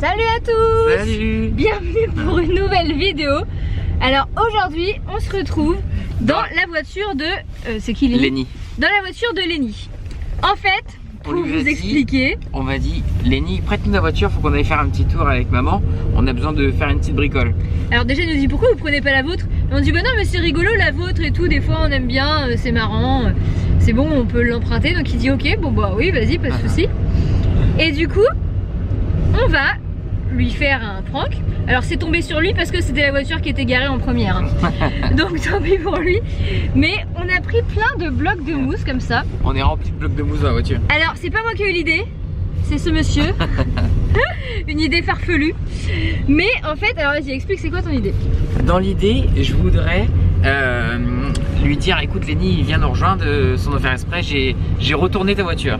Salut à tous! Salut! Bienvenue pour une nouvelle vidéo. Alors aujourd'hui on se retrouve dans la voiture de... c'est qui Lenny? Lenny. Dans la voiture de Lenny. En fait, pour On lui vous a dit- expliquer... On m'a dit, Lenny, prête-nous la voiture, faut qu'on aille faire un petit tour avec maman. On a besoin de faire une petite bricole. Alors déjà il nous dit pourquoi vous prenez pas la vôtre? Et on dit bah non mais c'est rigolo la vôtre et tout, des fois on aime bien, c'est marrant, c'est bon on peut l'emprunter. Donc il dit ok, bon bah oui vas-y, pas de soucis. Et du coup, on va lui faire un prank. Alors c'est tombé sur lui parce que c'était la voiture qui était garée en première, hein. Donc tant pis pour lui. Mais on a pris plein de blocs de mousse comme ça. On est rempli de blocs de mousse dans la voiture. Alors c'est pas moi qui ai eu l'idée, c'est ce monsieur. Une idée farfelue. Mais en fait, alors vas-y explique, c'est quoi ton idée? Dans l'idée, je voudrais lui dire, écoute Lenny, viens nous rejoindre sans nous faire exprès, j'ai retourné ta voiture.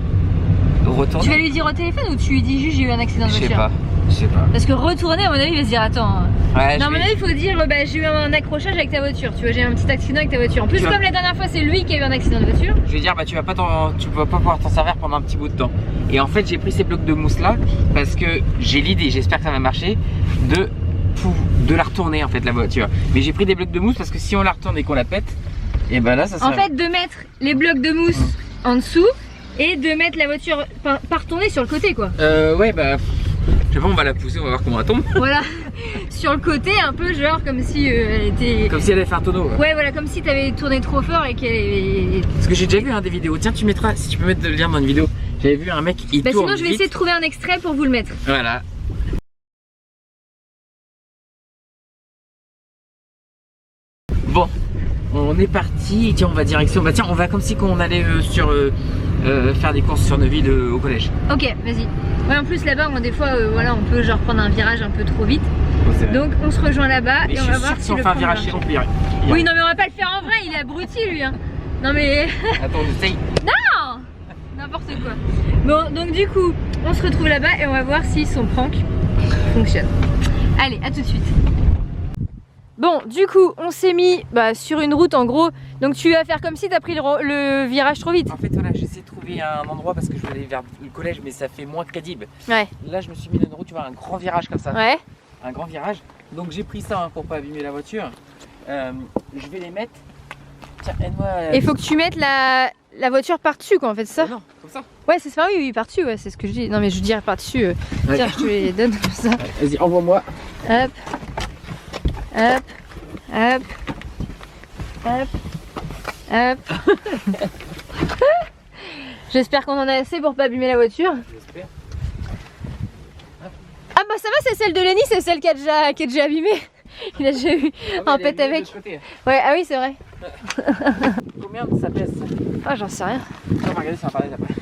Retourner. Tu vas lui dire au téléphone ou tu lui dis juste j'ai eu un accident de Je voiture? sais pas. Parce que retourner, à mon avis, il va se dire attends. Ouais, Non, à mon avis, il faut dire bah, j'ai eu un accrochage avec ta voiture. Tu vois, j'ai eu un petit accident avec ta voiture. En plus, Tu comme vois. la dernière fois, c'est lui qui a eu un accident de voiture. Je vais dire, bah tu vas pas pouvoir t'en servir pendant un petit bout de temps. Et en fait, j'ai pris ces blocs de mousse là parce que j'ai l'idée, j'espère que ça va marcher, de la retourner en fait la voiture. Mais j'ai pris des blocs de mousse parce que si on la retourne et qu'on la pète, et ben là ça sera... En fait, de mettre les blocs de mousse en dessous et de mettre la voiture par retourner sur le côté, quoi. Ouais, bah je sais pas, on va la pousser, on va voir comment elle tombe. Voilà, sur le côté, un peu genre comme si elle était. Comme si elle avait fait un tonneau. Ouais, voilà, comme si t'avais tourné trop fort et qu'elle. Parce que j'ai déjà vu des vidéos. Tiens, tu mettras, si tu peux mettre le lien dans une vidéo. J'avais vu un mec, il Bah, tourne sinon, je vais vite. essayer de trouver un extrait pour vous le mettre. Voilà. Bon, on est parti. Tiens, on va direction. Bah tiens, on va comme si on allait faire des courses sur Neuville au collège. Ok, vas-y. Ouais, en plus là-bas, des fois, voilà, on peut genre prendre un virage un peu trop vite. Oh, c'est vrai. Donc, on se rejoint là-bas Mais et je on suis va sûr voir que si si on le fait un prend virage marche. chez on peut y arriver. Oui, non, mais on va pas le faire en vrai. Il est abruti, lui. Hein. Non, mais. Attends, j'essaye. Non, n'importe quoi. Bon, donc du coup, on se retrouve là-bas et on va voir si son prank fonctionne. Allez, à tout de suite. Bon, du coup, on s'est mis sur une route en gros. Donc tu vas faire comme si t'as pris le virage trop vite. En fait, voilà, j'essaie de trouver un endroit parce que je veux aller vers le collège, mais ça fait moins crédible. Ouais. Là, je me suis mis dans une route, tu vois, un grand virage comme ça. Ouais. Un grand virage. Donc j'ai pris ça pour pas abîmer la voiture. Je vais les mettre. Tiens, aide-moi. Et il faut que tu mettes la voiture par-dessus, quoi, en fait, c'est ça? Non, comme ça. Ouais, c'est ça, oui, par-dessus, ouais, c'est ce que je dis. Non, mais je dirais par-dessus. Ouais. Tiens, je te les donne comme ça. Vas-y, envoie-moi. Hop, hop, hop, hop, hop. J'espère qu'on en a assez pour pas abîmer la voiture. J'espère. Ah bah ça va, c'est celle de Lenny, c'est celle qui est déjà abîmée. Il a déjà eu un pet avec. Ouais, ah oui, c'est vrai. Combien ça pèse? Ah, j'en sais rien. On va regarder sur internet après.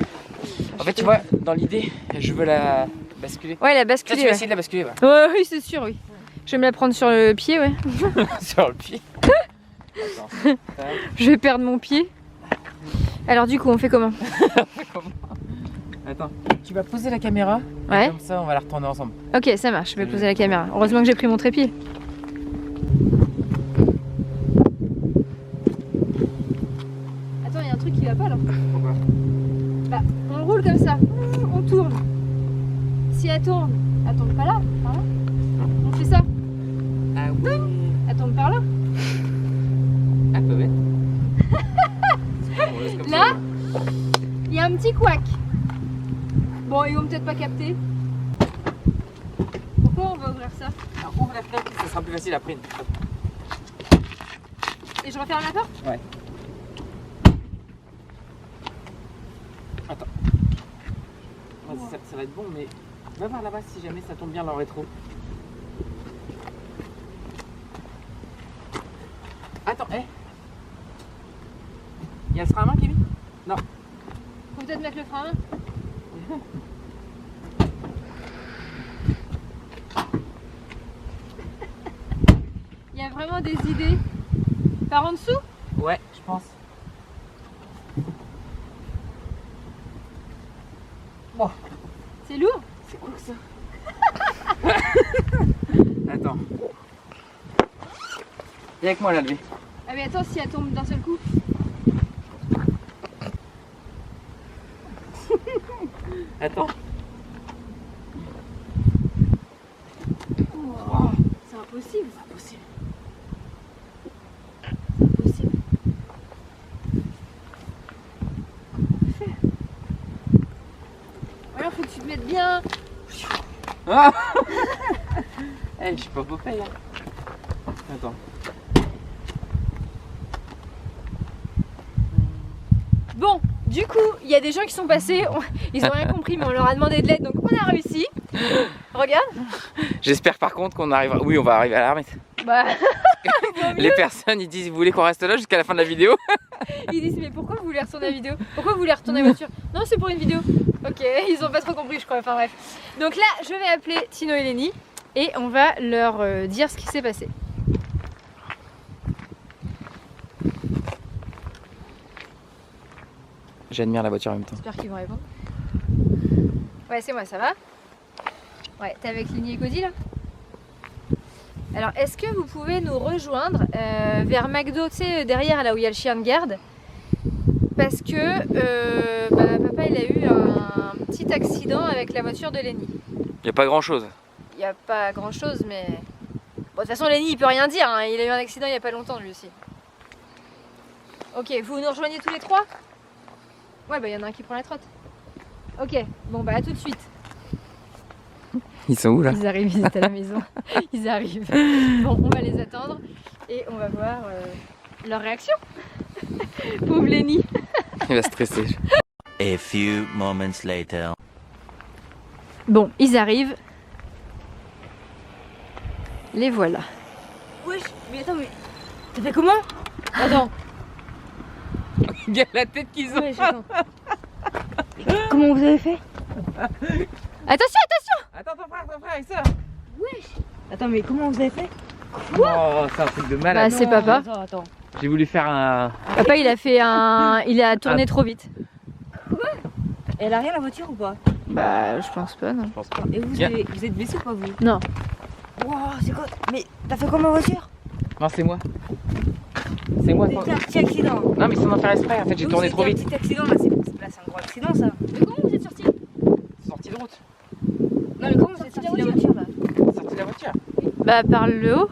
En fait, tu vois, dans l'idée, je veux la basculer. Ouais, la Tiens, basculer. tu vas Ouais. essayer de la basculer, va. Ouais, oui, c'est sûr, oui. Je vais me la prendre sur le pied, ouais. Sur le pied. Attends. Je vais perdre mon pied. Alors du coup, on fait comment? Attends, tu vas poser la caméra. Et Ouais. comme ça, on va la retourner ensemble. Ok, ça marche, je vais poser la caméra. Heureusement que j'ai pris mon trépied. Attends, il y a un truc qui va pas là. Pourquoi? Bah, on roule comme ça, on tourne. Si elle tourne pas là, par là. On fait ça, Ah oui. elle tourne par là. Ah, peu bête. On laisse comme Là, ça. il y a un petit couac. Bon, ils vont peut-être pas capter. Pourquoi on va ouvrir ça? Alors, ouvre la fenêtre, ça sera plus facile après. Et je referme la porte? Ouais. Attends. Ouais, ça va être bon, mais va voir là-bas si jamais ça tombe bien dans le rétro. Attends, il y a le frein à main, Kevin? Non. Faut peut-être mettre le frein à main. Il y a vraiment des idées. Par en dessous? Ouais, je pense. Bon, C'est lourd. c'est quoi ça? Attends. Viens avec moi là, levé. Ah mais attends, si elle tombe d'un seul coup. Attends. possible. C'est pas possible. C'est possible. Alors faut que tu te mettes bien. Ah hey, je suis pas Popeye hein. Attends. Bon, du coup, il y a des gens qui sont passés, ils ont rien compris, mais on leur a demandé de l'aide, donc on a réussi. Regarde. J'espère par contre qu'on arrivera. Oui, on va arriver à la remettre. Bah, Les personnes ils disent vous voulez qu'on reste là jusqu'à la fin de la vidéo? ils disent mais pourquoi vous voulez retourner la vidéo? Pourquoi vous voulez retourner la voiture? Non, c'est pour une vidéo. Ok, ils ont pas trop compris, je crois. Enfin bref. Donc là, je vais appeler Tino et Lenny et on va leur dire ce qui s'est passé. J'admire la voiture en même temps. J'espère qu'ils vont répondre. Ouais, c'est moi, ça va? Ouais, t'es avec Lenny et Cody là? Alors, est-ce que vous pouvez nous rejoindre vers McDo, tu sais, derrière là où il y a le chien de garde? Parce que papa il a eu un petit accident avec la voiture de Lenny. Y a pas grand chose. Il n'y a pas grand chose, mais. Bon, de toute façon, Lenny il peut rien dire, hein. Il a eu un accident il n'y a pas longtemps lui aussi. Ok, vous nous rejoignez tous les trois? Ouais, bah il y en a un qui prend la trotte. Ok, bon bah à tout de suite. Ils sont où là? Ils arrivent, ils étaient à la maison. Ils arrivent. Bon, on va les attendre et on va voir leur réaction. Pauvre Lenny. Il va stresser. A few moments later. Bon, ils arrivent. Les voilà. Wesh, mais attends, mais. T'as fait comment? Attends. Regarde la tête qu'ils ont. Wesh, attends. Comment vous avez fait? Attention, attention! Attends, ton frère, ça. Wesh! Attends, mais comment vous avez fait? Oh, c'est un truc de malade. Bah, c'est papa. Attends. J'ai voulu faire un. Papa, il a fait un. Il a tourné trop vite. Elle a rien la voiture ou pas? Bah, je pense pas, non. Je pense pas. Et vous, Viens. vous êtes blessé ou pas vous? Non. Wow, c'est quoi? Mais t'as fait comment ma voiture? Non, c'est moi. C'est moi. C'était un petit accident. Non, mais sans en faire exprès. En fait, j'ai Donc, tourné trop c'était vite. un petit accident là, c'est un gros accident ça. Mais comment vous êtes sortis? Sorti de route. Non, mais comment vous êtes sorti de la voiture là? Sorti de la voiture. Bah, par le haut.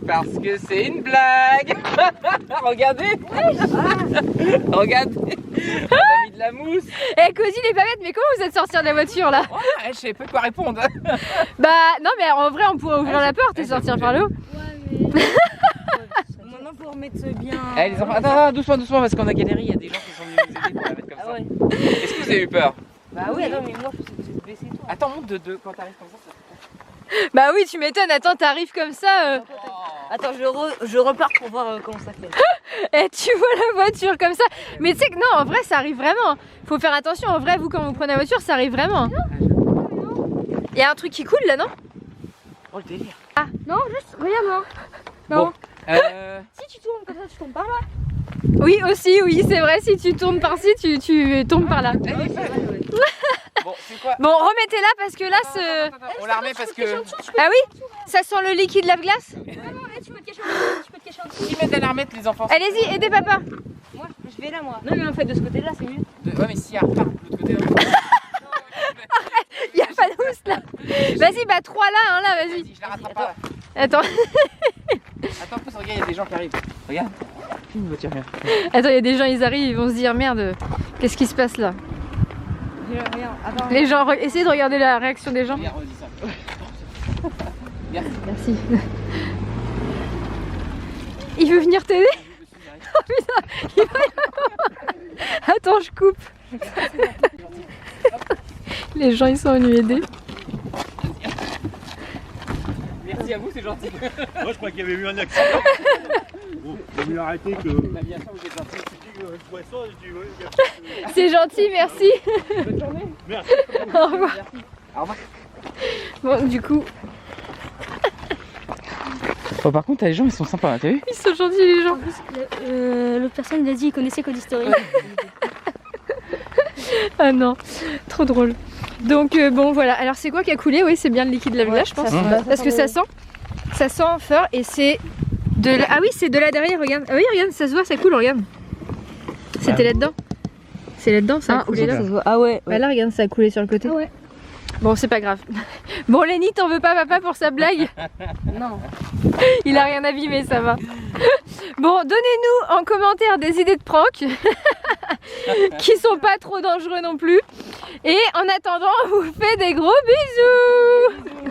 Parce que c'est une blague. Regardez. Regardez. On a mis de la mousse. Eh, Cosy, il est pas bête, mais comment vous êtes sortis de la voiture là? Ouais, je sais pas quoi répondre. Bah, non, mais en vrai, on pourrait ouvrir la porte et sortir par le haut. Maintenant faut remettre bien. Eh les enfants, attends, doucement, parce qu'on a galéré. Il y a des gens qui sont venus nous aider pour la mettre comme Ah ça. ouais. Est-ce que vous avez eu peur? Bah oui, attends, mais moi vous êtes blessé toi. Attends, monte de deux quand t'arrives comme ça. Bah oui, tu m'étonnes. Attends, t'arrives comme ça. Attends, je repars pour voir comment ça fait. Et tu vois la voiture comme ça. Mais tu sais que non, en vrai, ça arrive vraiment. Faut faire attention. En vrai, vous, quand vous prenez la voiture, ça arrive vraiment. Il y a un truc qui coule là, non? Oh le délire. Ah, non, juste, regarde là. Bon. Si tu tournes comme ça, tu tombes par là. Oui, aussi, oui, c'est vrai. Si tu tournes par-ci, tu tombes par là. Bon, c'est quoi? Bon, remettez-la parce que là, ce. On la remet parce que. Ah oui? Ça sent le liquide lave-glace? Tu peux te cacher en dessous. Qui met de la remettre les enfants? Allez-y, aidez papa. Moi, je vais là moi. Non, mais en fait, de ce côté-là, c'est mieux. Ouais, mais si elle repart de l'autre côté. Il y a pas de housse là. Vas-y, bah 3 là, hein, là, vas-y. Vas-y, je la rattrape pas. Attends, Attends, en plus, regarde, il y a des gens qui arrivent. Regarde. Une voiture, regarde. attends, il y a des gens, ils arrivent, ils vont se dire merde, qu'est-ce qui se passe là? Regarde, attends. Les gens, essayez de regarder la réaction des gens. Regarde, redis ça. Merci. Merci. Il veut venir t'aider? Oh putain, il va... Attends, je coupe. Les gens, ils sont venus aider. Merci à vous, c'est gentil. Moi je crois qu'il y avait eu un accident. Bon, il vaut mieux arrêter que. Bah, bien sûr, vous êtes gentil. Je vois ça, je dis ouais, C'est gentil, merci. Bonne journée. merci. Au revoir. Au revoir. Bon, du coup, Oh, par contre, les gens, ils sont sympas, t'as vu? ils sont gentils les gens. L'autre personne, il a dit il connaissait Cody Story. Ah non, trop drôle. Donc bon voilà, alors c'est quoi qui a coulé? Oui, c'est bien le liquide lave-glace, je pense. Parce que ça sent fort et c'est de la... Ah oui, c'est de là derrière, regarde. Ah oui, regarde, ça se voit, ça coule, regarde. C'était là-dedans. C'est là-dedans, ça a coulé là. Ah ouais. Bah là, regarde, ça a coulé sur le côté. Ah ouais. Bon, c'est pas grave. Bon, Lenny, t'en veux pas papa pour sa blague? Non. Il a rien abîmé, ça va. Bon, donnez-nous en commentaire des idées de prank qui sont pas trop dangereux non plus. Et en attendant, on vous fait des gros bisous.